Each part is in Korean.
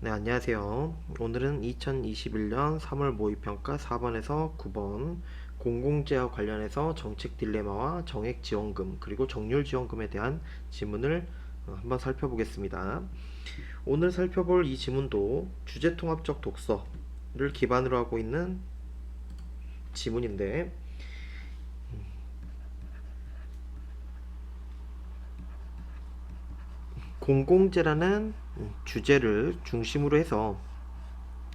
네, 안녕하세요. 오늘은 2021년 3월 모의평가 4번에서 9번 공공재와 관련해서 정책 딜레마와 정액 지원금 그리고 정률 지원금에 대한 지문을 한번 살펴보겠습니다. 오늘 살펴볼 이 지문도 주제통합적 독서를 기반으로 하고 있는 지문인데 공공재라는 주제를 중심으로 해서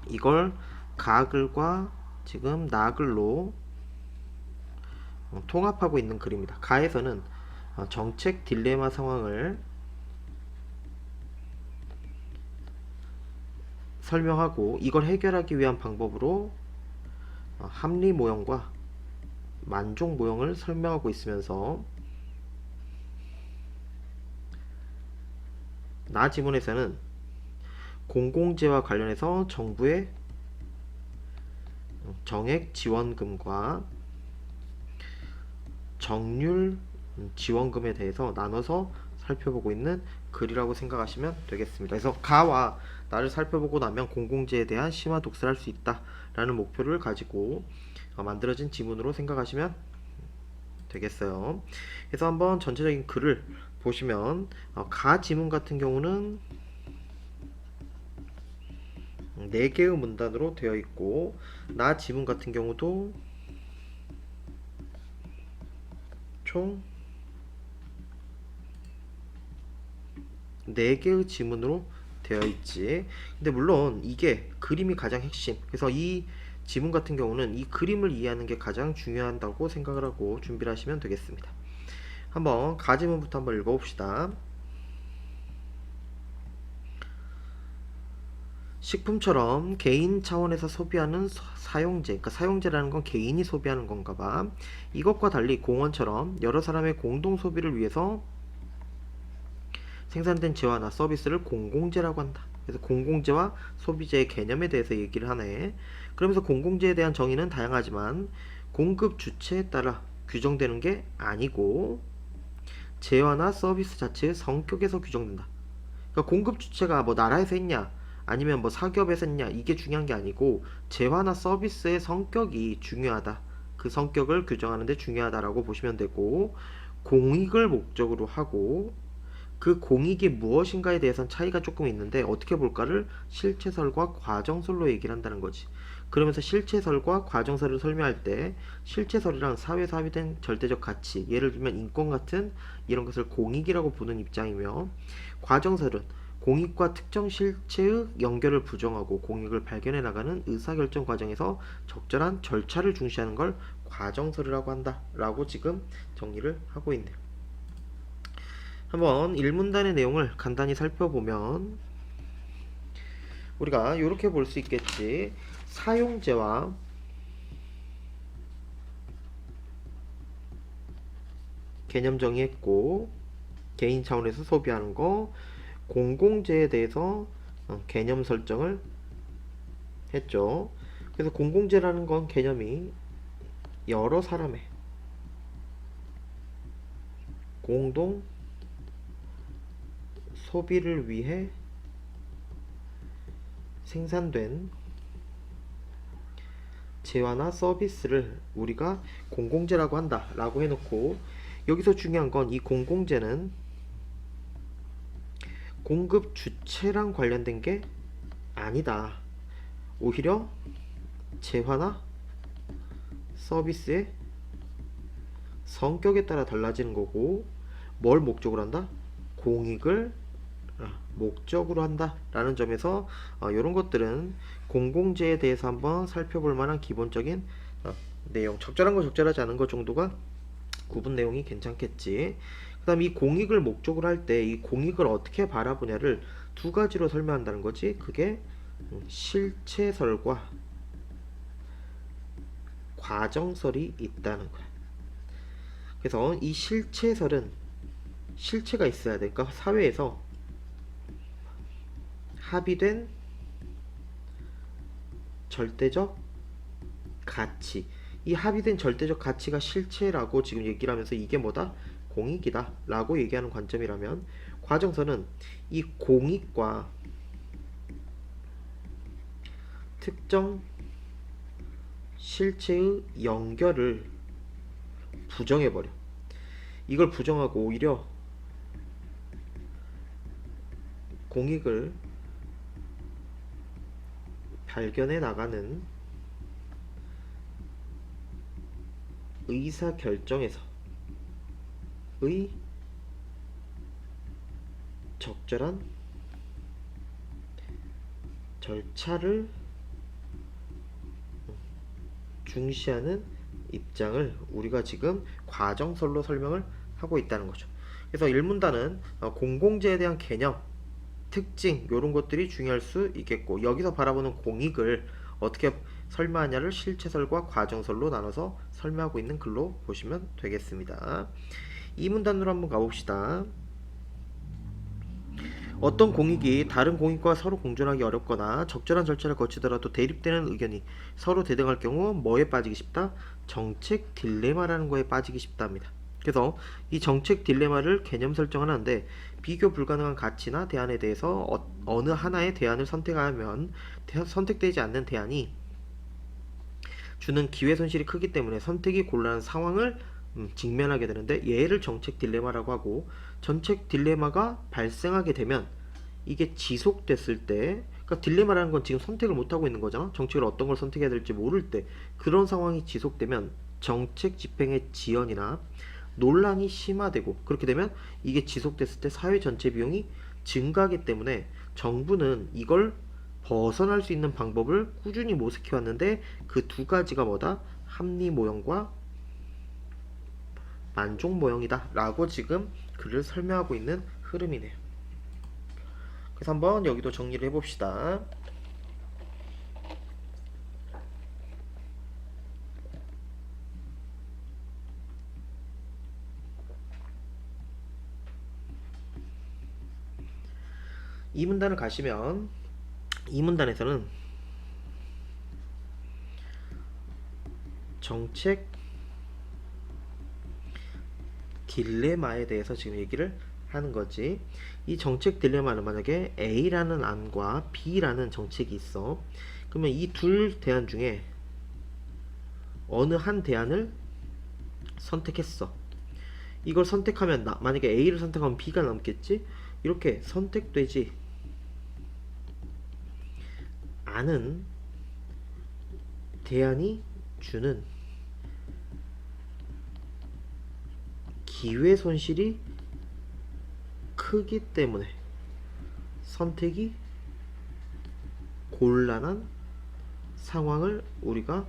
이걸 가글과 지금 나글로 통합하고 있는 글입니다. 가에서는 정책 딜레마 상황을 설명하고 이걸 해결하기 위한 방법으로 합리 모형과 만족 모형을 설명하고 있으면서 나 지문에서는 공공재와 관련해서 정부의 정액 지원금과 정률 지원금에 대해서 나눠서 살펴보고 있는 글이라고 생각하시면 되겠습니다. 그래서 가와 나를 살펴보고 나면 공공재에 대한 심화 독서를 할 수 있다 라는 목표를 가지고 만들어진 지문으로 생각하시면 되겠어요. 그래서 한번 전체적인 글을 보시면 가 지문 같은 경우는 4개의 문단으로 되어 있고 나 지문 같은 경우도 총 4개의 지문으로 되어 있지. 근데 물론 이게 그림이 가장 핵심. 그래서 이 지문 같은 경우는 이 그림을 이해하는 게 가장 중요하다고 생각을 하고 준비를 하시면 되겠습니다. 한번 가지문부터 한번 읽어봅시다. 식품처럼 개인 차원에서 소비하는 사용재, 그러니까 사용재라는 건 개인이 소비하는 건가 봐. 이것과 달리 공원처럼 여러 사람의 공동 소비를 위해서 생산된 재화나 서비스를 공공재라고 한다. 그래서 공공재와 소비재의 개념에 대해서 얘기를 하네. 그러면서 공공재에 대한 정의는 다양하지만 공급 주체에 따라 규정되는 게 아니고 재화나 서비스 자체의 성격에서 규정된다. 그러니까 공급 주체가 뭐 나라에서 했냐 아니면 뭐 사기업에서 했냐 이게 중요한 게 아니고 재화나 서비스의 성격이 중요하다. 그 성격을 규정하는 데 중요하다라고 보시면 되고 공익을 목적으로 하고 그 공익이 무엇인가에 대해서는 차이가 조금 있는데 어떻게 볼까를 실체설과 과정설로 얘기를 한다는 거지. 그러면서 실체설과 과정설을 설명할 때 실체설이랑 사회에서 합의된 절대적 가치, 예를 들면 인권 같은 이런 것을 공익이라고 보는 입장이며 과정설은 공익과 특정 실체의 연결을 부정하고 공익을 발견해 나가는 의사결정 과정에서 적절한 절차를 중시하는 걸 과정설이라고 한다 라고 지금 정리를 하고 있네요. 한번 1문단의 내용을 간단히 살펴보면 우리가 이렇게 볼 수 있겠지. 사용재와 개념 정의했고 개인 차원에서 소비하는 거 공공재에 대해서 개념 설정을 했죠. 그래서 공공재라는 건 개념이 여러 사람의 공동 소비를 위해 생산된 재화나 서비스를 우리가 공공재라고 한다 라고 해놓고 여기서 중요한 건 이 공공재는 공급 주체랑 관련된 게 아니다. 오히려 재화나 서비스의 성격에 따라 달라지는 거고 뭘 목적으로 한다? 공익을 목적으로 한다 라는 점에서 이런 것들은 공공재에 대해서 한번 살펴볼 만한 기본적인 내용, 적절한 거 적절하지 않은 것 정도가 구분 내용이 괜찮겠지. 그 다음 이 공익을 목적으로 할 때 이 공익을 어떻게 바라보냐를 두 가지로 설명한다는 거지. 그게 실체설과 과정설이 있다는 거야. 그래서 이 실체설은 실체가 있어야 돼. 그러니까 사회에서 합의된 절대적 가치, 이 합의된 절대적 가치가 실체라고 지금 얘기를 하면서 이게 뭐다? 공익이다 라고 얘기하는 관점이라면 과정서는 이 공익과 특정 실체의 연결을 부정해버려. 이걸 부정하고 오히려 공익을 발견해 나가는 의사결정에서의 적절한 절차를 중시하는 입장을 우리가 지금 과정설로 설명을 하고 있다는 거죠. 그래서 1문단은 공공재에 대한 개념, 특징 이런 것들이 중요할 수 있겠고, 여기서 바라보는 공익을 어떻게 설명하냐를 실체설과 과정설로 나눠서 설명하고 있는 글로 보시면 되겠습니다. 2문단으로 한번 가봅시다. 어떤 공익이 다른 공익과 서로 공존하기 어렵거나 적절한 절차를 거치더라도 대립되는 의견이 서로 대등할 경우 뭐에 빠지기 쉽다? 정책 딜레마라는 거에 빠지기 쉽답니다. 그래서 이 정책 딜레마를 개념 설정을 하는데, 비교 불가능한 가치나 대안에 대해서 어느 하나의 대안을 선택하면 선택되지 않는 대안이 주는 기회 손실이 크기 때문에 선택이 곤란한 상황을 직면하게 되는데, 얘를 정책 딜레마라고 하고, 정책 딜레마가 발생하게 되면 이게 지속됐을 때, 그러니까 딜레마라는 건 지금 선택을 못하고 있는 거잖아. 정책을 어떤 걸 선택해야 될지 모를 때, 그런 상황이 지속되면 정책 집행의 지연이나 논란이 심화되고, 그렇게 되면 이게 지속됐을 때 사회 전체 비용이 증가하기 때문에 정부는 이걸 벗어날 수 있는 방법을 꾸준히 모색해 왔는데, 그 두 가지가 뭐다? 합리 모형과 만족 모형이다 라고 지금 글을 설명하고 있는 흐름이네요. 그래서 한번 여기도 정리를 해봅시다. 이 문단을 가시면, 이 문단에서는 정책 딜레마에 대해서 지금 얘기를 하는 거지. 이 정책 딜레마는 만약에 A라는 안과 B라는 정책이 있어. 그러면 이 둘 대안 중에 어느 한 대안을 선택했어. 이걸 선택하면 만약에 A를 선택하면 B가 남겠지? 이렇게 선택되지 않은 대안이 주는 기회 손실이 크기 때문에 선택이 곤란한 상황을 우리가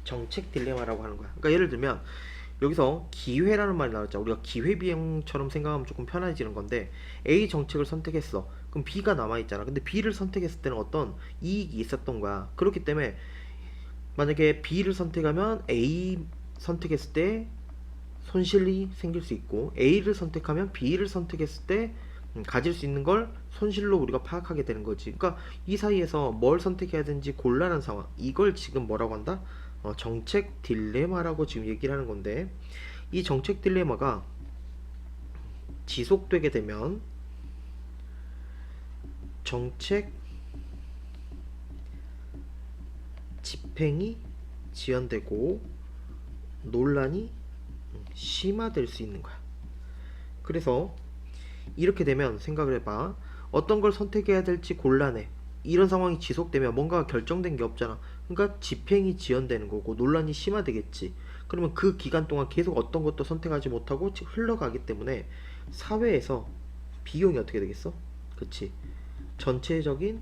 정책 딜레마라고 하는 거야. 그러니까 예를 들면 여기서 기회라는 말이 나왔죠. 우리가 기회비용처럼 생각하면 조금 편해지는 건데, A 정책을 선택했어. 그럼 B가 남아있잖아. 근데 B를 선택했을 때는 어떤 이익이 있었던 거야. 그렇기 때문에 만약에 B를 선택하면 A 선택했을 때 손실이 생길 수 있고, A를 선택하면 B를 선택했을 때 가질 수 있는 걸 손실로 우리가 파악하게 되는 거지. 그러니까 이 사이에서 뭘 선택해야 되는지 곤란한 상황, 이걸 지금 뭐라고 한다? 정책 딜레마라고 지금 얘기를 하는 건데, 이 정책 딜레마가 지속되게 되면 정책 집행이 지연되고 논란이 심화될 수 있는 거야. 그래서 이렇게 되면 생각을 해봐. 어떤 걸 선택해야 될지 곤란해. 이런 상황이 지속되면 뭔가 결정된 게 없잖아. 그러니까 집행이 지연되는 거고 논란이 심화되겠지. 그러면 그 기간 동안 계속 어떤 것도 선택하지 못하고 흘러가기 때문에 사회에서 비용이 어떻게 되겠어? 그치? 전체적인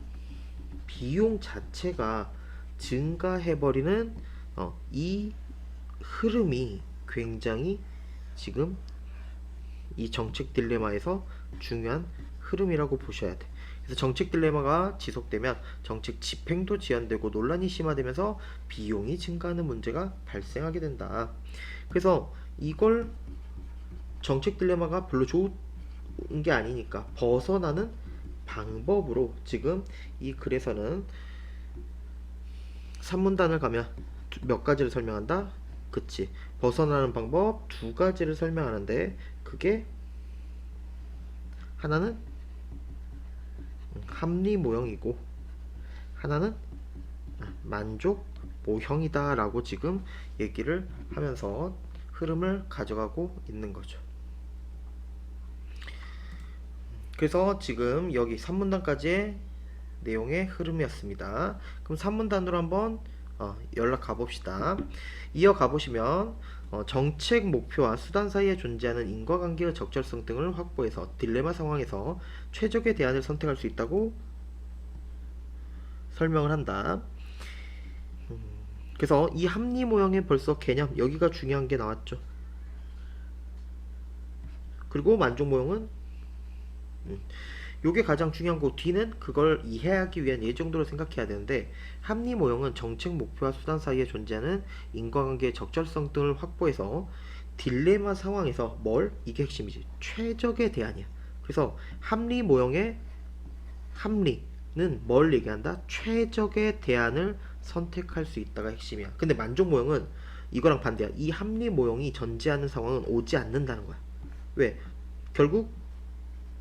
비용 자체가 증가해버리는 이 흐름이 굉장히 지금 이 정책 딜레마에서 중요한 흐름이라고 보셔야 돼. 그래서 정책 딜레마가 지속되면 정책 집행도 지연되고 논란이 심화되면서 비용이 증가하는 문제가 발생하게 된다. 그래서 이걸 정책 딜레마가 별로 좋은 게 아니니까 벗어나는 방법으로 지금 이 글에서는 3문단을 가면 몇 가지를 설명한다? 그치. 벗어나는 방법 두 가지를 설명하는데, 그게 하나는 합리 모형이고 하나는 만족 모형이다 라고 지금 얘기를 하면서 흐름을 가져가고 있는 거죠. 그래서 지금 여기 3문단까지의 내용의 흐름이었습니다. 그럼 3문단으로 한번 연락 가봅시다. 이어가 보시면 정책 목표와 수단 사이에 존재하는 인과관계의 적절성 등을 확보해서 딜레마 상황에서 최적의 대안을 선택할 수 있다고 설명을 한다. 그래서 이 합리 모형의 벌써 개념 여기가 중요한 게 나왔죠. 그리고 만족 모형은 요게 가장 중요한 거. 뒤는 그걸 이해하기 위한 예정도로 생각해야 되는데, 합리 모형은 정책 목표와 수단 사이에 존재하는 인과관계의 적절성 등을 확보해서 딜레마 상황에서 이게 핵심이지, 최적의 대안이야. 그래서 합리 모형의 합리는 뭘 얘기한다? 최적의 대안을 선택할 수 있다가 핵심이야. 근데 만족 모형은 이거랑 반대야. 이 합리 모형이 전제하는 상황은 오지 않는다는 거야. 왜? 결국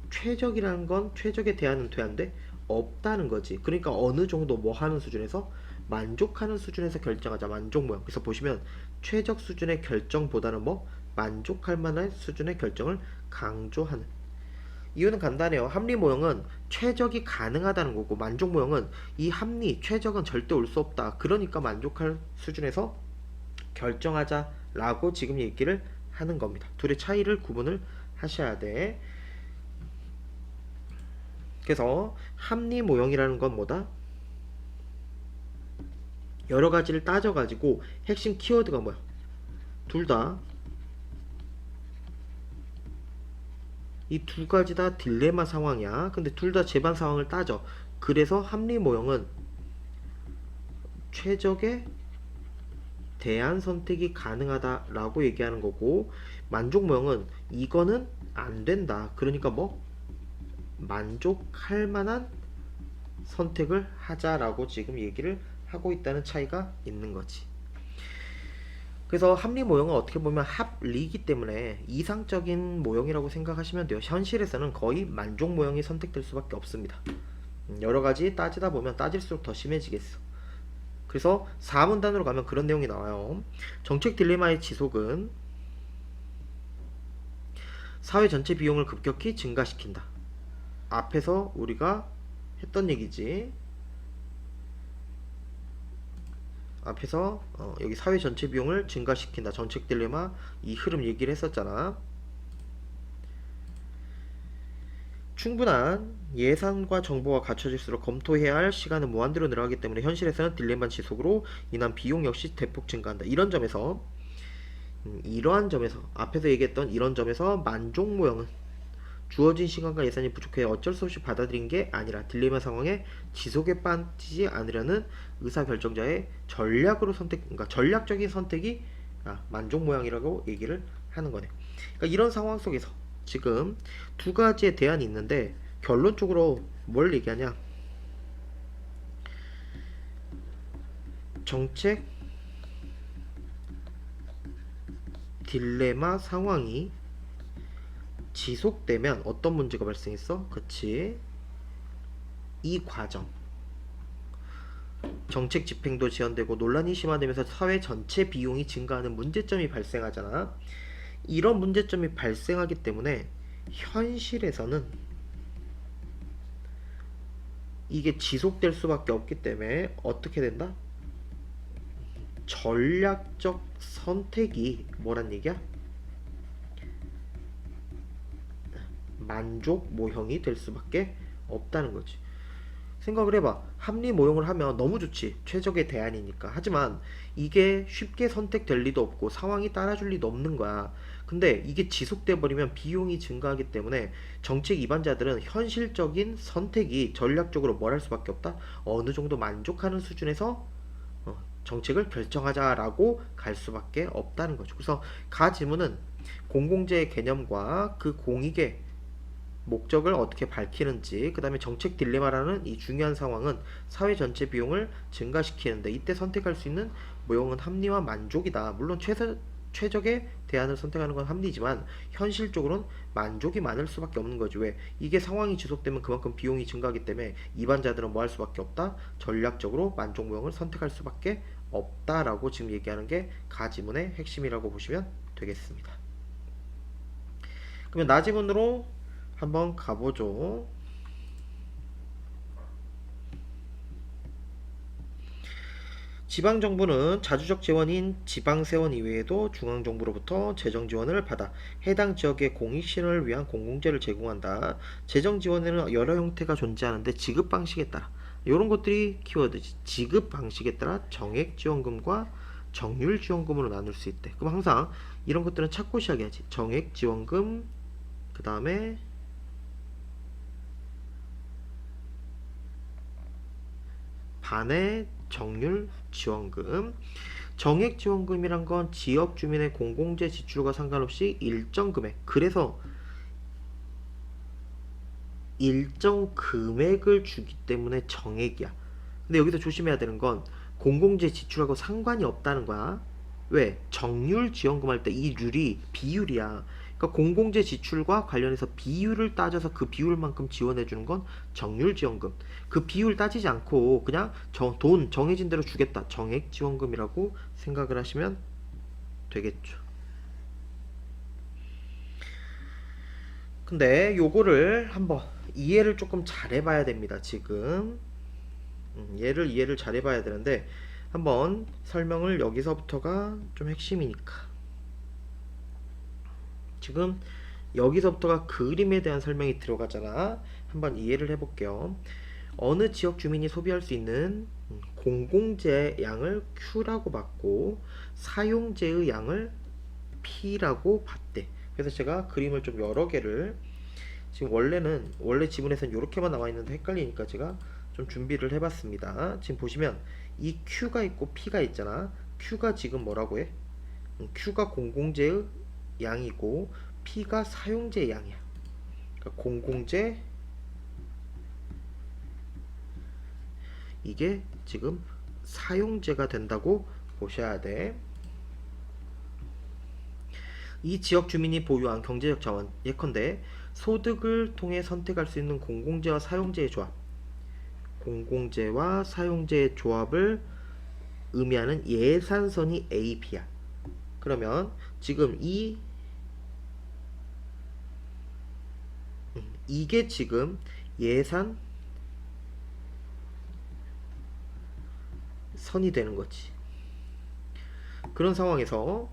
최적이라는 건 최적의 대안은 돼 안 돼? 없다는 거지. 그러니까 어느 정도 뭐 하는 수준에서 만족하는 수준에서 결정하자. 만족 모형. 그래서 보시면 최적 수준의 결정보다는 만족할 만한 수준의 결정을 강조하는. 이유는 간단해요. 합리 모형은 최적이 가능하다는 거고, 만족 모형은 이 합리, 최적은 절대 올 수 없다. 그러니까 만족할 수준에서 결정하자 라고 지금 얘기를 하는 겁니다. 둘의 차이를 구분을 하셔야 돼. 그래서 합리 모형이라는 건 뭐다? 여러 가지를 따져가지고 핵심 키워드가 뭐야? 둘 다 이 두 가지 다 딜레마 상황이야. 근데 둘 다 재반 상황을 따져. 그래서 합리 모형은 최적의 대안 선택이 가능하다라고 얘기하는 거고, 만족 모형은 이거는 안 된다. 그러니까 만족할 만한 선택을 하자라고 지금 얘기를 하고 있다는 차이가 있는 거지. 그래서 합리 모형은 어떻게 보면 합리이기 때문에 이상적인 모형이라고 생각하시면 돼요. 현실에서는 거의 만족 모형이 선택될 수밖에 없습니다. 여러 가지 따지다 보면 따질수록 더 심해지겠어. 그래서 4문단으로 가면 그런 내용이 나와요. 정책 딜레마의 지속은 사회 전체 비용을 급격히 증가시킨다. 앞에서 우리가 했던 얘기지. 앞에서 여기 사회 전체 비용을 증가시킨다. 정책 딜레마 이 흐름 얘기를 했었잖아. 충분한 예산과 정보가 갖춰질수록 검토해야 할 시간은 무한대로 늘어가기 때문에 현실에서는 딜레마 지속으로 인한 비용 역시 대폭 증가한다. 이런 점에서 이러한 점에서 앞에서 얘기했던 이런 점에서 만족 모형은 주어진 시간과 예산이 부족해 어쩔 수 없이 받아들인 게 아니라 딜레마 상황에 지속에 빠지지 않으려는 의사결정자의 전략으로 그러니까 전략적인 선택이 만족 모양이라고 얘기를 하는 거네. 그러니까 이런 상황 속에서 지금 두 가지의 대안이 있는데 결론적으로 뭘 얘기하냐? 정책 딜레마 상황이 지속되면 어떤 문제가 발생했어? 그치? 이 과정 정책 집행도 지연되고 논란이 심화되면서 사회 전체 비용이 증가하는 문제점이 발생하잖아. 이런 문제점이 발생하기 때문에 현실에서는 이게 지속될 수밖에 없기 때문에 어떻게 된다? 전략적 선택이 뭐란 얘기야? 만족 모형이 될 수밖에 없다는 거지. 생각을 해봐. 합리 모형을 하면 너무 좋지. 최적의 대안이니까. 하지만 이게 쉽게 선택될 리도 없고 상황이 따라줄 리도 없는 거야. 근데 이게 지속돼 버리면 비용이 증가하기 때문에 정책 입안자들은 현실적인 선택이 전략적으로 뭘 할 수밖에 없다. 어느 정도 만족하는 수준에서 정책을 결정하자라고 갈 수밖에 없다는 거죠. 그래서 가 질문은 공공재의 개념과 그 공익의 목적을 어떻게 밝히는지, 그 다음에 정책 딜레마라는 이 중요한 상황은 사회 전체 비용을 증가시키는데 이때 선택할 수 있는 모형은 합리와 만족이다. 물론 최적의 대안을 선택하는 건 합리지만 현실적으로는 만족이 많을 수밖에 없는 거지. 왜? 이게 상황이 지속되면 그만큼 비용이 증가하기 때문에 입안자들은 뭐 할 수밖에 없다? 전략적으로 만족무형을 선택할 수밖에 없다라고 지금 얘기하는 게 가지문의 핵심이라고 보시면 되겠습니다. 그러면 나지문으로 한번 가보죠. 지방정부는 자주적 재원인 지방세원 이외에도 중앙정부로부터 재정지원을 받아 해당 지역의 공익실현을 위한 공공재를 제공한다. 재정지원에는 여러 형태가 존재하는데 지급 방식에 따라 이런 것들이 키워드지. 지급 방식에 따라 정액지원금과 정률지원금으로 나눌 수 있대. 그럼 항상 이런 것들은 찾고 시작해야지. 정액지원금, 그 다음에 반의 정률 지원금. 정액 지원금이란 건 지역 주민의 공공재 지출과 상관없이 일정 금액, 그래서 일정 금액을 주기 때문에 정액이야. 근데 여기서 조심해야 되는 건 공공재 지출하고 상관이 없다는 거야. 왜? 정률 지원금 할 때 이 률이 비율이야. 그러니까 공공재 지출과 관련해서 비율을 따져서 그 비율만큼 지원해 주는 건 정률 지원금. 그 비율 따지지 않고 그냥 돈 정해진 대로 주겠다. 정액 지원금이라고 생각을 하시면 되겠죠. 근데 요거를 한번 이해를 조금 잘 해봐야 됩니다. 지금 얘를 이해를 잘 해봐야 되는데 한번 설명을 여기서부터가 좀 핵심이니까. 지금 여기서부터가 그림에 대한 설명이 들어가잖아. 한번 이해를 해볼게요. 어느 지역 주민이 소비할 수 있는 공공재의 양을 Q라고 받고 사용재의 양을 P라고 받대. 그래서 제가 그림을 좀 여러 개를, 지금 원래 지문에서는 이렇게만 나와 있는데 헷갈리니까 제가 좀 준비를 해봤습니다. 지금 보시면 이 Q가 있고 P가 있잖아. Q가 지금 뭐라고 해? Q가 공공재의 양이고 P가 사용재의 양이야. 그러니까 공공재, 이게 지금 사용재가 된다고 보셔야 돼. 이 지역 주민이 보유한 경제적 자원, 예컨대 소득을 통해 선택할 수 있는 공공재와 사용재의 조합, 공공재와 사용재의 조합을 의미하는 예산선이 A, B야. 그러면 지금 이게 지금 예산 선이 되는 거지. 그런 상황에서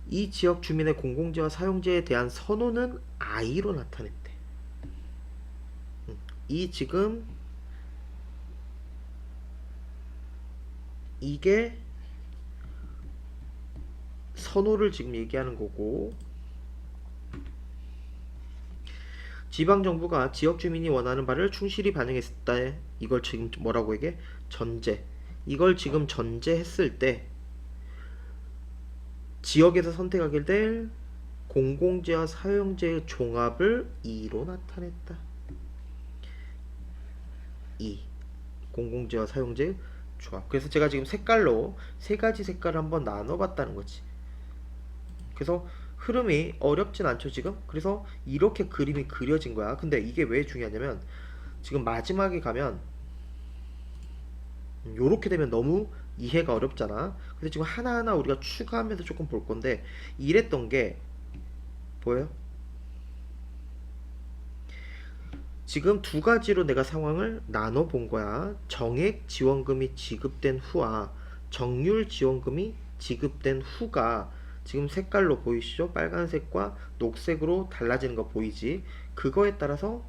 이 지역 주민의 공공재와 사용재에 대한 선호는 I로 나타냈대. 이 지금 이게 선호를 지금 얘기하는 거고, 지방정부가 지역 주민이 원하는 바를 충실히 반영했을 때 이걸 지금 뭐라고 얘기해? 전제. 이걸 지금 전제했을 때 지역에서 선택하게 될 공공재와 사용재의 종합을 2로 나타냈다. 2. 공공재와 사용재의 조합. 그래서 제가 지금 색깔로 세 가지 색깔을 한번 나눠봤다는 거지. 그래서 흐름이 어렵진 않죠 지금. 그래서 이렇게 그림이 그려진 거야. 근데 이게 왜 중요하냐면 지금 마지막에 가면 요렇게 되면 너무 이해가 어렵잖아. 근데 지금 하나하나 우리가 추가하면서 조금 볼 건데, 이랬던 게 보여요? 지금 두 가지로 내가 상황을 나눠 본 거야. 정액 지원금이 지급된 후와 정률 지원금이 지급된 후가 지금 색깔로 보이시죠? 빨간색과 녹색으로 달라지는 거 보이지? 그거에 따라서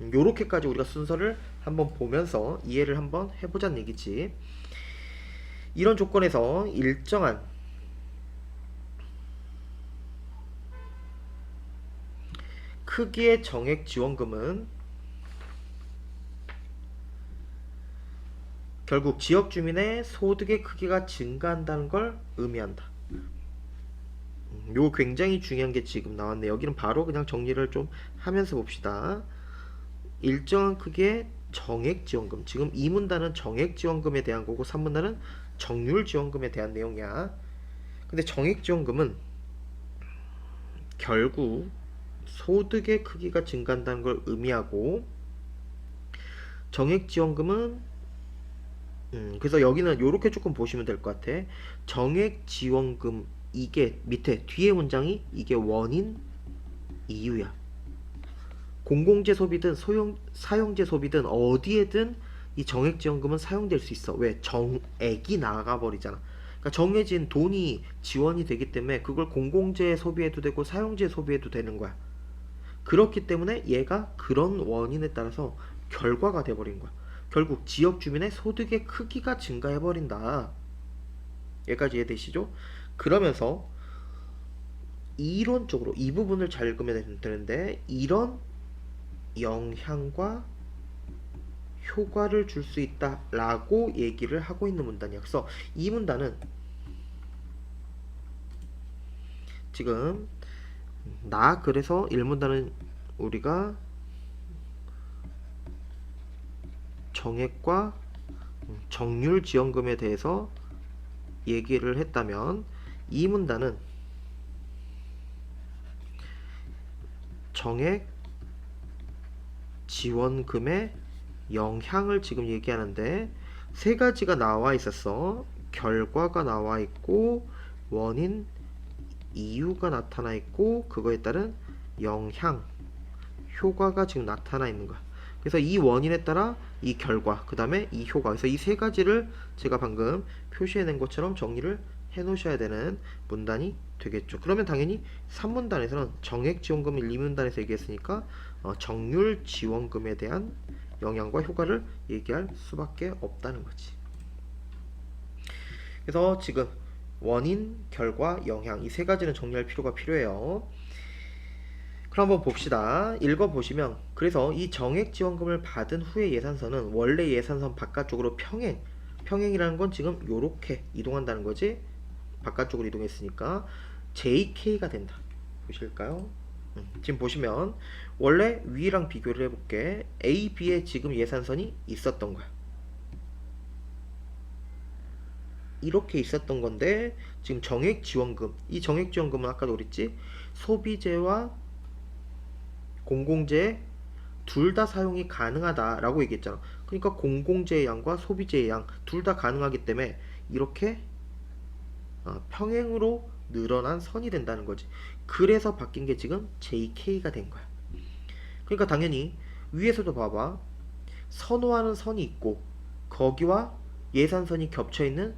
요렇게까지 우리가 순서를 한번 보면서 이해를 한번 해보자는 얘기지. 이런 조건에서 일정한 크기의 정액 지원금은 결국 지역 주민의 소득의 크기가 증가한다는 걸 의미한다. 요 굉장히 중요한 게 지금 나왔네. 여기는 바로 그냥 정리를 좀 하면서 봅시다. 일정한 크기의 정액지원금. 지금 이 문단은 정액지원금에 대한 거고 3문단은 정률지원금에 대한 내용이야. 근데 정액지원금은 결국 소득의 크기가 증가한다는 걸 의미하고, 정액지원금은 그래서 여기는 이렇게 조금 보시면 될 것 같아. 정액지원금, 이게 밑에 뒤에 문장이 이게 원인 이유야. 공공재 소비든 사용재 소비든 어디에든 이 정액지원금은 사용될 수 있어. 왜? 정액이 나가버리잖아. 그러니까 정해진 돈이 지원이 되기 때문에 그걸 공공재 소비해도 되고 사용재 소비해도 되는 거야. 그렇기 때문에 얘가 그런 원인에 따라서 결과가 돼버린 거야. 결국 지역 주민의 소득의 크기가 증가해버린다. 여기까지 이해되시죠? 그러면서 이론적으로 이 부분을 잘 읽으면 되는데, 이런 영향과 효과를 줄 수 있다 라고 얘기를 하고 있는 문단이야. 그래서 이 문단은 지금 그래서 1문단은 우리가 정액과 정률지원금에 대해서 얘기를 했다면, 이 문단은 정액 지원금의 영향을 지금 얘기하는데, 세 가지가 나와 있었어. 결과가 나와 있고, 원인, 이유가 나타나 있고, 그거에 따른 영향, 효과가 지금 나타나 있는 거야. 그래서 이 원인에 따라 이 결과, 그 다음에 이 효과. 그래서 이 세 가지를 제가 방금 표시해낸 것처럼 정리를 해 놓으셔야 되는 문단이 되겠죠. 그러면 당연히 3문단에서는 정액지원금 2문단에서 얘기했으니까 정률지원금에 대한 영향과 효과를 얘기할 수밖에 없다는 거지. 그래서 지금 원인, 결과, 영향, 이 세 가지는 정리할 필요가 필요해요. 그럼 한번 봅시다. 읽어보시면, 그래서 이 정액지원금을 받은 후의 예산선은 원래 예산선 바깥쪽으로 평행이라는 건 지금 요렇게 이동한다는 거지. 바깥쪽으로 이동했으니까 JK가 된다. 보실까요? 지금 보시면 원래 위랑 비교를 해볼게. A, B에 지금 예산선이 있었던 거야. 이렇게 있었던 건데, 지금 정액지원금, 이 정액지원금은 아까도 그랬지, 소비재와 공공재 둘 다 사용이 가능하다라고 얘기했잖아. 그러니까 공공재의 양과 소비재의 양 둘 다 가능하기 때문에 이렇게 평행으로 늘어난 선이 된다는 거지. 그래서 바뀐 게 지금 JK가 된 거야. 그러니까 당연히 위에서도 봐봐. 선호하는 선이 있고 거기와 예산선이 겹쳐있는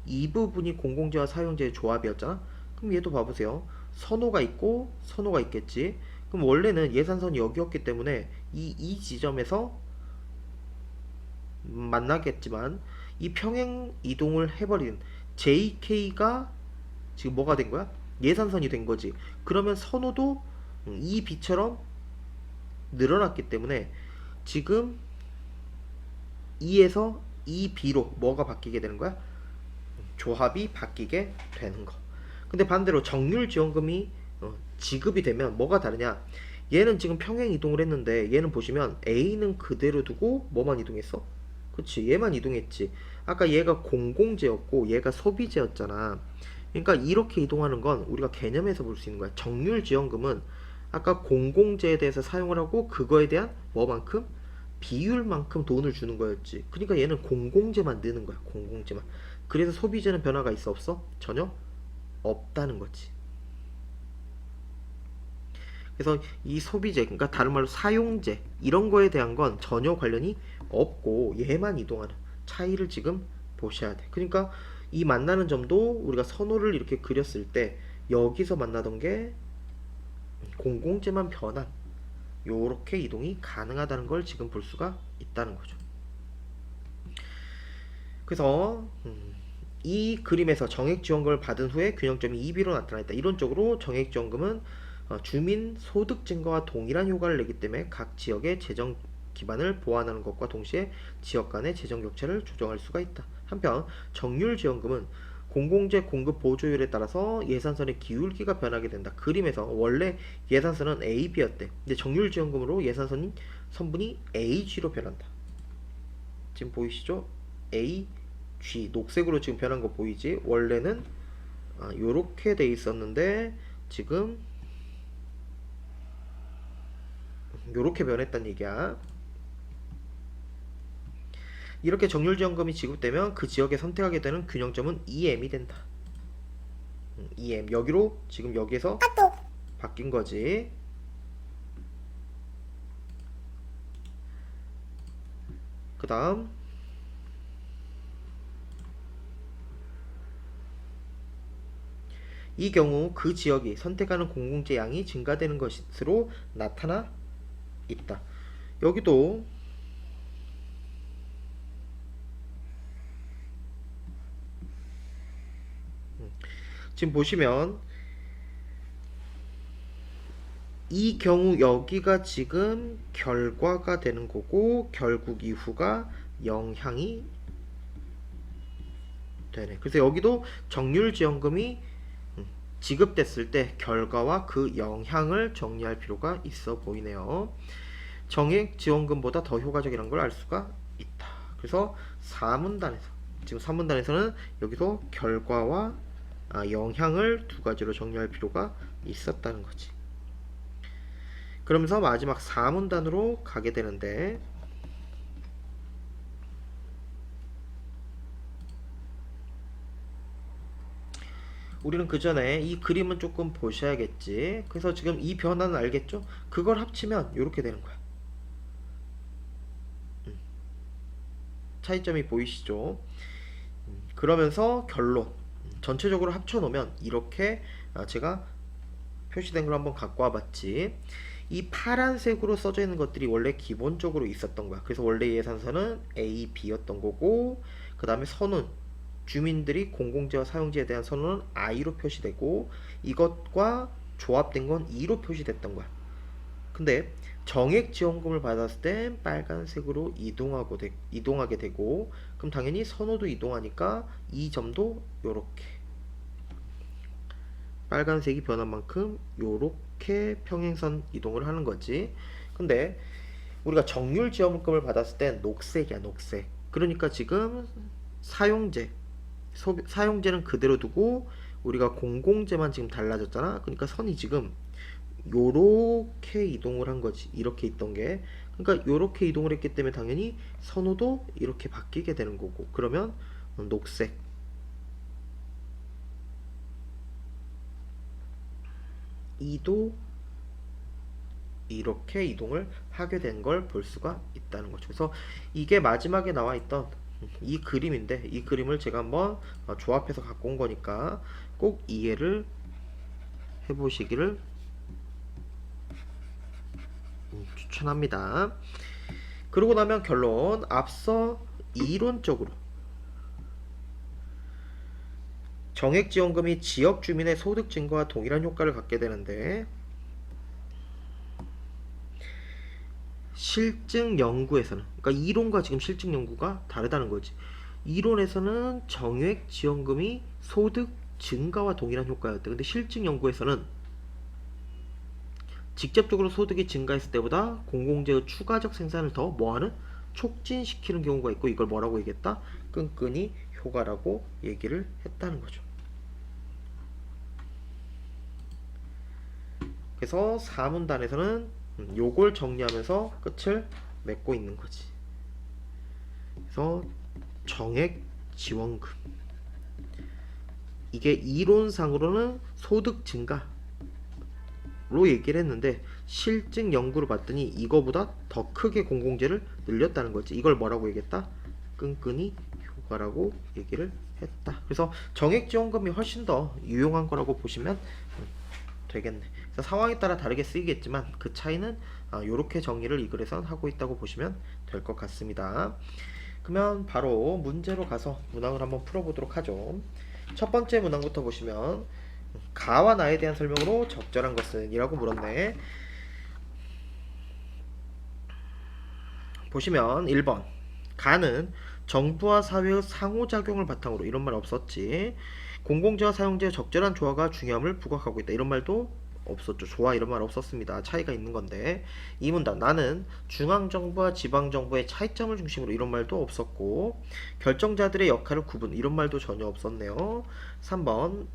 이 부분이 공공재와 사용재의 조합이었잖아. 그럼 얘도 봐보세요. 선호가 있고 선호가 있겠지. 그럼 원래는 예산선이 여기였기 때문에 이 지점에서 만나겠지만, 이 평행 이동을 해버린 JK가 지금 뭐가 된 거야? 예산선이 된 거지. 그러면 선호도 이 B처럼 늘어났기 때문에 지금 E에서 이 B로 뭐가 바뀌게 되는 거야? 조합이 바뀌게 되는 거. 근데 반대로 정률지원금이 지급이 되면 뭐가 다르냐? 얘는 지금 평행 이동을 했는데 얘는 보시면 A는 그대로 두고 뭐만 이동했어? 그치, 얘만 이동했지. 아까 얘가 공공재였고 얘가 소비재였잖아. 그러니까 이렇게 이동하는 건 우리가 개념에서 볼 수 있는 거야. 정률지원금은 아까 공공재에 대해서 사용을 하고 그거에 대한 뭐만큼? 비율만큼 돈을 주는 거였지. 그러니까 얘는 공공재만 느는 거야. 공공재만. 그래서 소비재는 변화가 있어 없어? 전혀 없다는 거지. 그래서 이 소비재, 그러니까 다른 말로 사용재 이런 거에 대한 건 전혀 관련이 없고 얘만 이동하는 차이를 지금 보셔야 돼. 그러니까 이 만나는 점도 우리가 선호를 이렇게 그렸을 때 여기서 만나던 게 공공재만 변한 요렇게 이동이 가능하다는 걸 지금 볼 수가 있다는 거죠. 그래서 이 그림에서 정액지원금을 받은 후에 균형점이 2B로 나타나 있다. 이론적으로 정액지원금은 주민 소득 증가와 동일한 효과를 내기 때문에 각 지역의 재정 기반을 보완하는 것과 동시에 지역 간의 재정 격차를 조정할 수가 있다. 한편 정률지원금은 공공재 공급 보조율에 따라서 예산선의 기울기가 변하게 된다. 그림에서 원래 예산선은 A, B였대. 근데 정률지원금으로 예산선인 선분이 AG로 변한다. 지금 보이시죠? A, G 녹색으로 지금 변한 거 보이지? 원래는 요렇게 돼 있었는데 지금 요렇게 변했단 얘기야. 이렇게 정률지원금이 지급되면 그 지역에 선택하게 되는 균형점은 EM이 된다. EM 여기로 지금 여기에서 바뀐 거지. 그 다음 이 경우 그 지역이 선택하는 공공재 양이 증가되는 것으로 나타나 있다. 여기도 지금 보시면 이 경우 여기가 지금 결과가 되는 거고 결국 이후가 영향이 되네. 그래서 여기도 정률지원금이 지급됐을 때 결과와 그 영향을 정리할 필요가 있어 보이네요. 정액지원금보다 더 효과적이라는 걸 알 수가 있다. 그래서 4문단에서 지금 3문단에서는 여기서 결과와 영향을 두 가지로 정리할 필요가 있었다는 거지. 그러면서 마지막 4문단으로 가게 되는데 우리는 그 전에 이 그림은 조금 보셔야겠지. 그래서 지금 이 변화는 알겠죠? 그걸 합치면 이렇게 되는 거야. 차이점이 보이시죠? 그러면서 결론 전체적으로 합쳐놓으면 이렇게 제가 표시된 걸 한번 갖고 와봤지. 이 파란색으로 써져 있는 것들이 원래 기본적으로 있었던 거야. 그래서 원래 예산서는 A, B였던 거고 그 다음에 선운 주민들이 공공재와 사용재에 대한 선언은 I로 표시되고 이것과 조합된 건 E로 표시됐던 거야. 근데 정액지원금을 받았을 때 빨간색으로 이동하게 되고 그럼 당연히 선호도 이동하니까 이 점도 요렇게 빨간색이 변한 만큼 요렇게 평행선 이동을 하는 거지. 근데 우리가 정률지원금을 받았을 땐 녹색이야, 녹색. 그러니까 지금 사용재는 그대로 두고 우리가 공공재만 지금 달라졌잖아. 그러니까 선이 지금 요렇게 이동을 한 거지. 이렇게 있던 게. 그러니까 요렇게 이동을 했기 때문에 당연히 선호도 이렇게 바뀌게 되는 거고. 그러면 녹색 이도 이렇게 이동을 하게 된 걸 볼 수가 있다는 거죠. 그래서 이게 마지막에 나와 있던 이 그림인데 이 그림을 제가 한번 조합해서 갖고 온 거니까 꼭 이해를 해보시기를 추천합니다. 그러고 나면 결론 앞서 이론적으로 정액지원금이 지역 주민의 소득 증가와 동일한 효과를 갖게 되는데 실증 연구에서는 그러니까 이론과 지금 실증 연구가 다르다는 거지. 이론에서는 정액지원금이 소득 증가와 동일한 효과였대. 근데 실증 연구에서는 직접적으로 소득이 증가했을 때보다 공공재의 추가적 생산을 더 뭐하는? 촉진시키는 경우가 있고 이걸 뭐라고 얘기했다? 끈끈이 효과라고 얘기를 했다는 거죠. 그래서 4문단에서는 요걸 정리하면서 끝을 맺고 있는 거지. 그래서 정액지원금 이게 이론상으로는 소득 증가로 얘기를 했는데 실증 연구를 봤더니 이거보다 더 크게 공공재를 늘렸다는 거지. 이걸 뭐라고 얘기했다? 끈끈이 효과라고 얘기를 했다. 그래서 정액지원금이 훨씬 더 유용한 거라고 보시면 되겠네. 그래서 상황에 따라 다르게 쓰이겠지만 그 차이는 이렇게 정리를 이 글에선 하고 있다고 보시면 될 것 같습니다. 그러면 바로 문제로 가서 문항을 한번 풀어보도록 하죠. 첫 번째 문항부터 보시면 가와 나에 대한 설명으로 적절한 것은 이라고 물었네. 보시면 1번 가는 정부와 사회의 상호작용을 바탕으로 이런 말 없었지. 공공재와 사용재의 적절한 조화가 중요함을 부각하고 있다. 이런 말도 없었죠. 좋아 이런 말 없었습니다. 차이가 있는 건데. 이 문단 나는 중앙정부와 지방정부의 차이점을 중심으로 이런 말도 없었고 결정자들의 역할을 구분 이런 말도 전혀 없었네요. 3번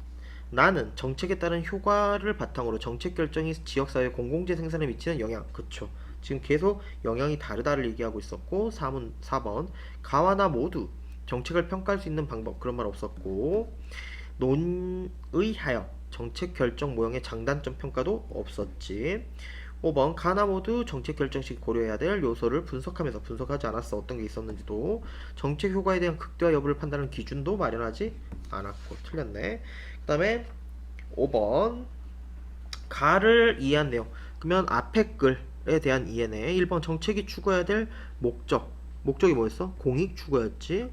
나는 정책에 따른 효과를 바탕으로 정책 결정이 지역사회 공공재 생산에 미치는 영향. 그쵸. 지금 계속 영향이 다르다를 얘기하고 있었고 4번 가와나 모두 정책을 평가할 수 있는 방법 그런 말 없었고 논의하여 정책 결정 모형의 장단점 평가도 없었지. 5번 가나 모두 정책 결정 시 고려해야 될 요소를 분석하면서 분석하지 않았어. 어떤 게 있었는지도 정책 효과에 대한 극대화 여부를 판단하는 기준도 마련하지 않았고 틀렸네. 그 다음에 5번 가를 이해한 내용 그러면 앞에 글에 대한 이해네. 1번 정책이 추구해야 될 목적이 뭐였어? 공익 추구였지.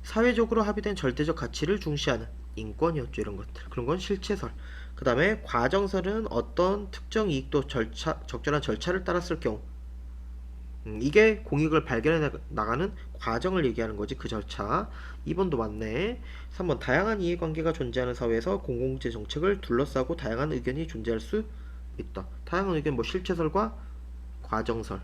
사회적으로 합의된 절대적 가치를 중시하는 인권이었죠. 이런 것들 그런 건 실체설. 그 다음에 과정설은 어떤 특정 이익도 적절한 절차를 따랐을 경우 이게 공익을 발견해 나가는 과정을 얘기하는 거지. 그 절차. 2번도 맞네. 3번 다양한 이해관계가 존재하는 사회에서 공공재 정책을 둘러싸고 다양한 의견이 존재할 수 있다. 다양한 의견 뭐 실체설과 과정설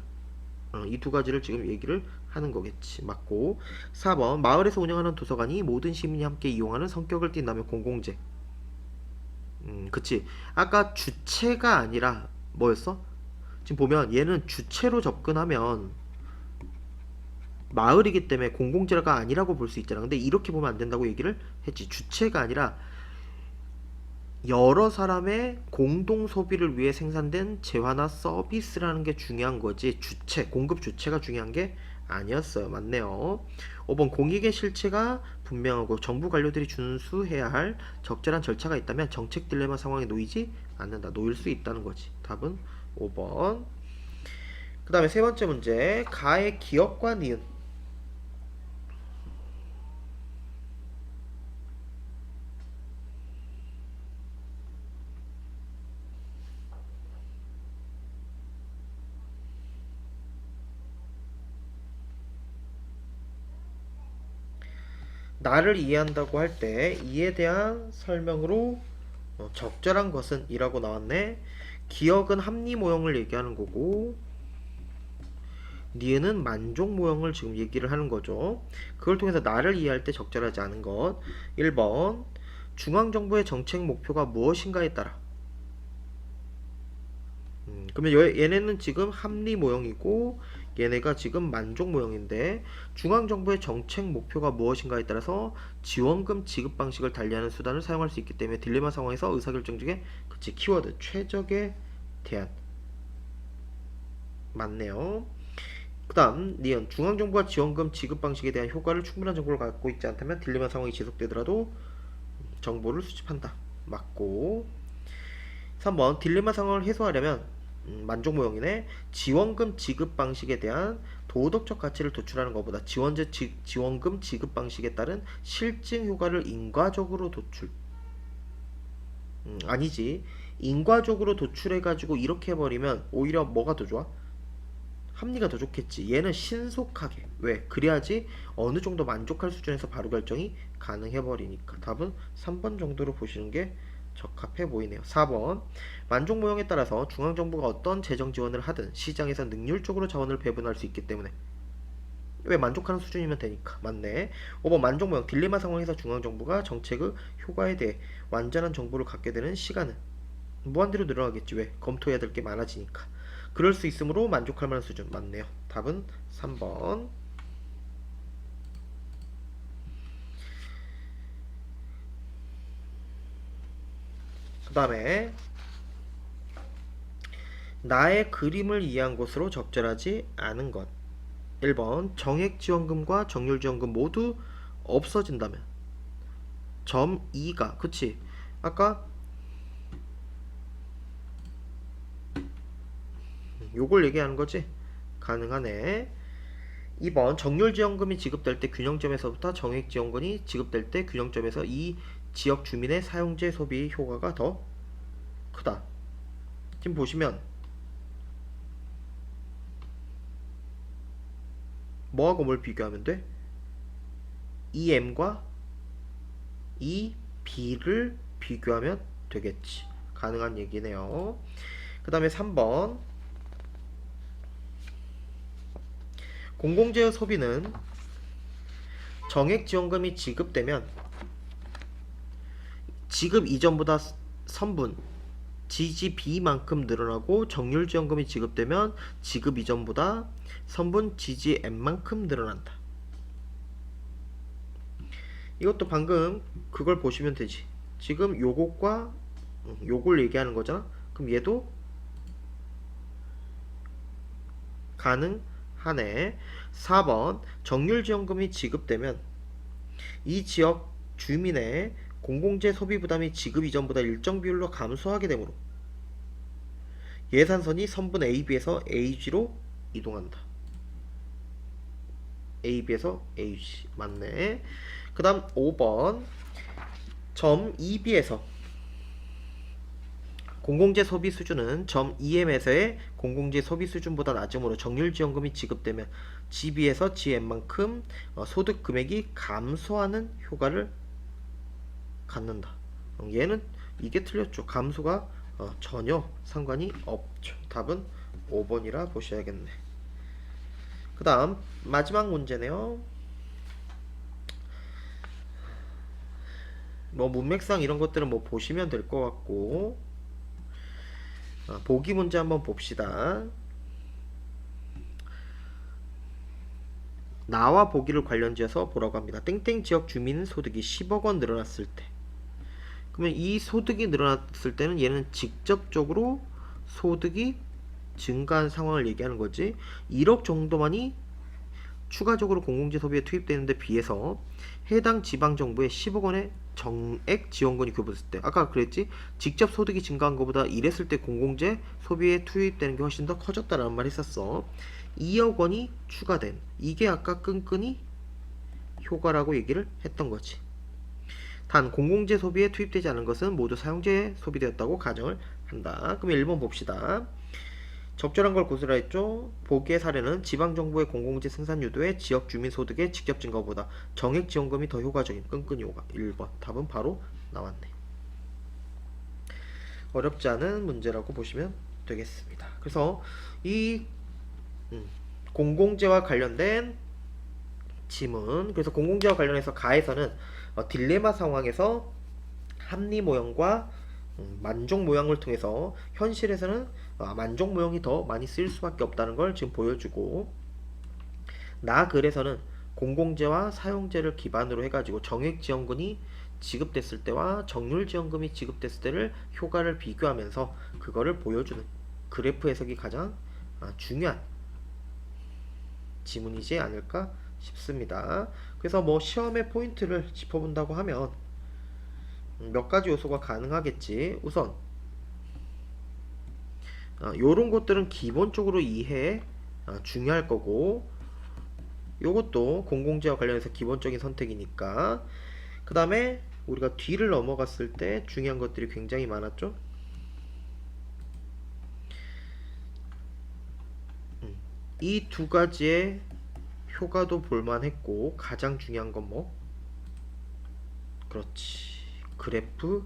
이 두 가지를 지금 얘기를 하는 거겠지. 맞고. 4번 마을에서 운영하는 도서관이 모든 시민이 함께 이용하는 성격을 띈다면 공공재. 그치. 아까 주체가 아니라 뭐였어? 지금 보면 얘는 주체로 접근하면 마을이기 때문에 공공재가 아니라고 볼 수 있잖아. 근데 이렇게 보면 안 된다고 얘기를 했지. 주체가 아니라 여러 사람의 공동 소비를 위해 생산된 재화나 서비스라는 게 중요한 거지. 주체, 공급 주체가 중요한 게 아니었어요. 맞네요. 5번 공익의 실체가 분명하고 정부 관료들이 준수해야 할 적절한 절차가 있다면 정책 딜레마 상황에 놓이지 않는다. 놓일 수 있다는 거지. 답은 5번. 그 다음에 세 번째 문제 가의 기억과 니은 나를 이해한다고 할 때 이에 대한 설명으로 적절한 것은 이라고 나왔네. 기억은 합리 모형을 얘기하는 거고 니은은 만족 모형을 지금 얘기를 하는 거죠. 그걸 통해서 나를 이해할 때 적절하지 않은 것. 1번 중앙정부의 정책 목표가 무엇인가에 따라 그러면 얘네는 지금 합리 모형이고 얘네가 지금 만족 모형인데 중앙정부의 정책 목표가 무엇인가에 따라서 지원금 지급 방식을 달리하는 수단을 사용할 수 있기 때문에 딜레마 상황에서 의사결정 중에 그치 키워드 최적에 대한 맞네요. 그 다음 니은 중앙정부가 지원금 지급 방식에 대한 효과를 충분한 정보를 갖고 있지 않다면 딜레마 상황이 지속되더라도 정보를 수집한다. 맞고. 3번 딜레마 상황을 해소하려면 만족 모형이네. 지원금 지급 방식에 대한 도덕적 가치를 도출하는 것보다 지원금 지급 방식에 따른 실증 효과를 인과적으로 도출 아니지. 인과적으로 도출해가지고 이렇게 해버리면 오히려 뭐가 더 좋아? 합리가 더 좋겠지. 얘는 신속하게. 왜? 그래야지 어느 정도 만족할 수준에서 바로 결정이 가능해버리니까. 답은 3번 정도로 보시는 게 적합해 보이네요. 4번 만족 모형에 따라서 중앙정부가 어떤 재정 지원을 하든 시장에서 능률적으로 자원을 배분할 수 있기 때문에 왜 만족하는 수준이면 되니까. 맞네. 5번 만족 모형 딜레마 상황에서 중앙정부가 정책의 효과에 대해 완전한 정보를 갖게 되는 시간은 무한대로 늘어나겠지. 왜? 검토해야 될 게 많아지니까. 그럴 수 있으므로 만족할 만한 수준. 맞네요. 답은 3번. 그 다음에 나의 그림을 이해한 것으로 적절하지 않은 것. 1번 정액지원금과 정률지원금 모두 없어진다면 점 2가 그치 아까 요걸 얘기하는 거지. 가능하네. 2번 정률지원금이 지급될 때 균형점에서부터 정액지원금이 지급될 때 균형점에서 이 지역 주민의 사용재 소비 효과가 더 크다. 지금 보시면 뭐하고 뭘 비교하면 돼? 이 M과 이 B를 비교하면 되겠지. 가능한 얘기네요. 그 다음에 3번 공공재의 소비는 정액지원금이 지급되면 지급 이전보다 선분 지지B만큼 늘어나고 정률지원금이 지급되면 지급 이전보다 선분 지지M만큼 늘어난다. 이것도 방금 그걸 보시면 되지. 지금 요것과 요걸 얘기하는 거잖아. 그럼 얘도 가능하네. 4번 정률지원금이 지급되면 이 지역 주민의 공공재 소비 부담이 지급 이전보다 일정 비율로 감소하게 되므로 예산선이 선분 AB에서 AG로 이동한다. AB에서 AG 맞네. 그 다음 5번 점 2B에서 공공재 소비 수준은 점 2M에서의 공공재 소비 수준보다 낮으므로 정률지원금이 지급되면 GB에서 GM만큼 소득 금액이 감소하는 효과를 갖는다. 얘는 이게 틀렸죠. 감소가 전혀 상관이 없죠. 답은 5번이라 보셔야겠네. 그 다음 마지막 문제네요. 뭐 문맥상 이런 것들은 뭐 보시면 될 것 같고 보기 문제 한번 봅시다. 나와 보기를 관련지어서 보라고 합니다. 땡땡 지역 주민 소득이 10억 원 늘어났을 때 그러면 이 소득이 늘어났을 때는 얘는 직접적으로 소득이 증가한 상황을 얘기하는 거지. 1억 정도만이 추가적으로 공공재 소비에 투입되는데 비해서 해당 지방정부에 10억 원의 정액 지원금이 교부됐을 때 아까 그랬지? 직접 소득이 증가한 것보다 이랬을 때 공공재 소비에 투입되는 게 훨씬 더 커졌다라는 말 했었어. 2억 원이 추가된 이게 아까 끈끈이 효과라고 얘기를 했던 거지. 단 공공재 소비에 투입되지 않은 것은 모두 사용재에 소비되었다고 가정을 한다. 그럼 1번 봅시다. 적절한 걸 고수라 했죠. 보기의 사례는 지방정부의 공공재 생산 유도에 지역 주민 소득의 직접 증가보다 정액 지원금이 더 효과적인 끈끈이 효과. 1번 답은 바로 나왔네. 어렵지 않은 문제라고 보시면 되겠습니다. 그래서 이 공공재와 관련된 지문, 그래서 공공재와 관련해서 가에서는 딜레마 상황에서 합리 모형과 만족 모형을 통해서 현실에서는 만족 모형이 더 많이 쓰일 수밖에 없다는 걸 지금 보여주고, 나 글에서는 공공재와 사용재를 기반으로 해가지고 정액지원금이 지급됐을 때와 정률지원금이 지급됐을 때를 효과를 비교하면서 그거를 보여주는 그래프 해석이 가장 중요한 지문이지 않을까 싶습니다. 그래서 뭐 시험의 포인트를 짚어본다고 하면 몇 가지 요소가 가능하겠지. 우선 요런 것들은 기본적으로 이해 중요할 거고, 요것도 공공재와 관련해서 기본적인 선택이니까. 그 다음에 우리가 뒤를 넘어갔을 때 중요한 것들이 굉장히 많았죠. 이 두 가지의 효과도 볼만했고, 가장 중요한 건 뭐? 그렇지, 그래프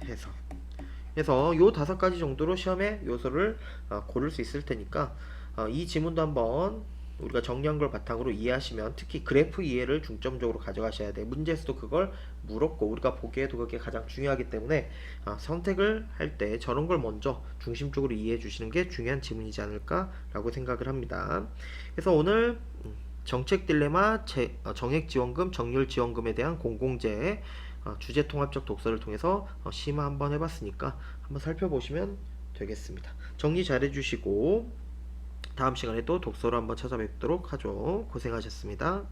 해석. 그래서 요 5가지 정도로 시험의 요소를 고를 수 있을 테니까 이 지문도 한번 우리가 정리한 걸 바탕으로 이해하시면, 특히 그래프 이해를 중점적으로 가져가셔야 돼. 문제에서도 그걸 물었고 우리가 보기에도 그게 가장 중요하기 때문에 선택을 할 때 저런 걸 먼저 중심적으로 이해해 주시는 게 중요한 지문이지 않을까 라고 생각을 합니다. 그래서 오늘 정책 딜레마, 정액지원금, 정률지원금에 대한 공공재 주제통합적 독서를 통해서 심화 한번 해봤으니까 한번 살펴보시면 되겠습니다. 정리 잘 해주시고 다음 시간에 또 독서로 한번 찾아뵙도록 하죠. 고생하셨습니다.